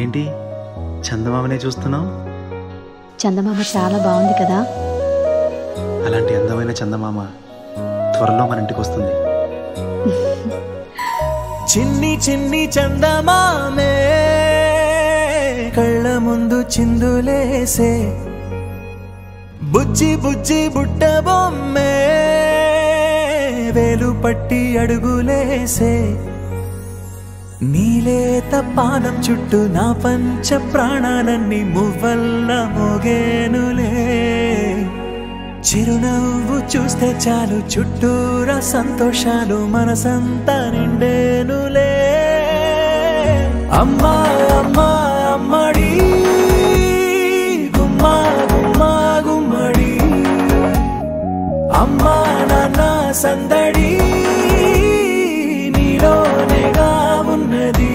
ఏంటి చందమామనే చూస్తున్నావు? చందమామ చాలా బాగుంది కదా. అలాంటి అందమైన చందమామ త్వరలో మన ఇంటికి వస్తుంది. చిన్ని చిన్ని చందమామే కళ్ళ ముందు చిందులేసే, బుజ్జి బుజ్జి బుట్ట బొమ్మే వేలు పట్టి అడుగులేసే, నీలేత పాదం చుట్టూ నా పంచ ప్రాణాలన్నీ మువ్వల్ల మోగేనులే. చిరునవ్వు చూస్తే చాలు చుట్టూరా సంతోషాలు మనసంతా నిండేనులే. అమ్మా అమ్మా అమ్మడి గుమ్మా గుమ్మా గుమ్మడి, అమ్మా నాన్న సందడి నీలోనేగా ఉన్నది.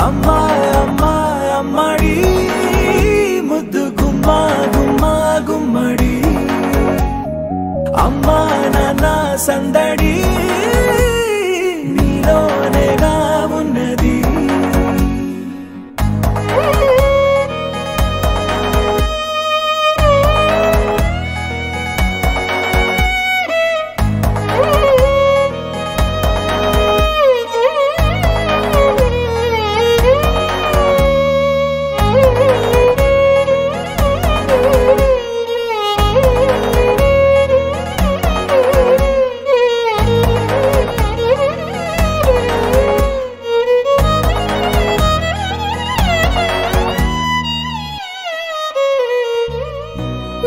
అమ్మా అమ్మా అమ్మడి ముద్దు గుమ్మా గుమ్మా గుమ్మడి, అమ్మా నాన్న సందడి నీలోనేగా ఉన్నది.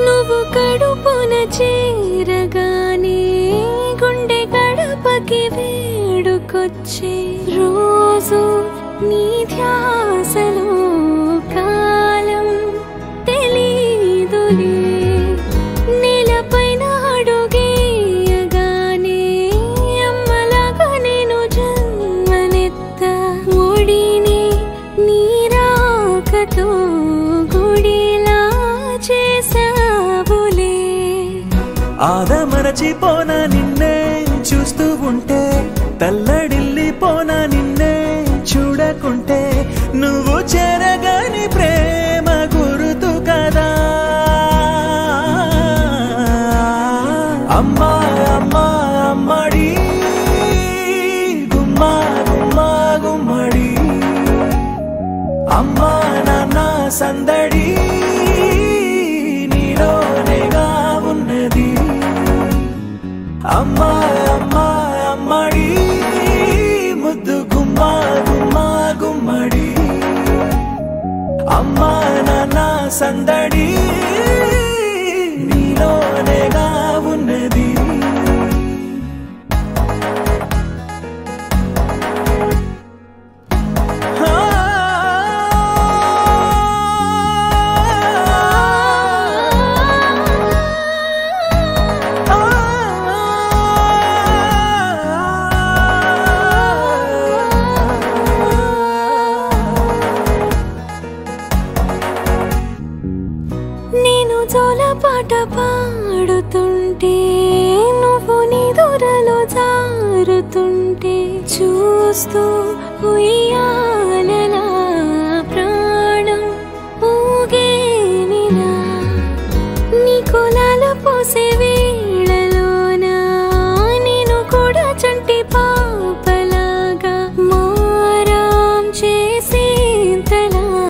నువ్వు కడుపున చేరగానే గుండె గడపకి వేడుకొచ్చే, రోజు నీ ధ్యాసలో కాలం తెలీదులే. నేలపైన అడుగేయగానే అమ్మలాగా నేను జన్మనెత్త, ఒడిని నీ రాకతో గుడిలా చేసావులే. ఆదమరచిపోన నిన్నే చూస్తూ ఉంటే, తల్లడిల్లిపోన నిన్నే చూడకుంటే, నువ్వు చెరగని ప్రేమ గురుతు కదా. అమ్మా అమ్మా అమ్మడి గుమ్మా గుమ్మా గుమ్మడి, అమ్మా నాన్న సందడి నీలోనేగా ఉన్నది. అమ్మా అమ్మా అమ్మడి ముద్దు గుమ్మా గుమ్మా గుమ్మడి, అమ్మా నాన్న సందడి నీలోనేగా ఉన్నది. నేను జోలపాట పాడుతుంటే, నువ్వు నీ దూరలో జారుతుంటే, చూస్తూ ఉయ్యాలలా ప్రాణం ఊగేనిలా. నీ కులాల పోసే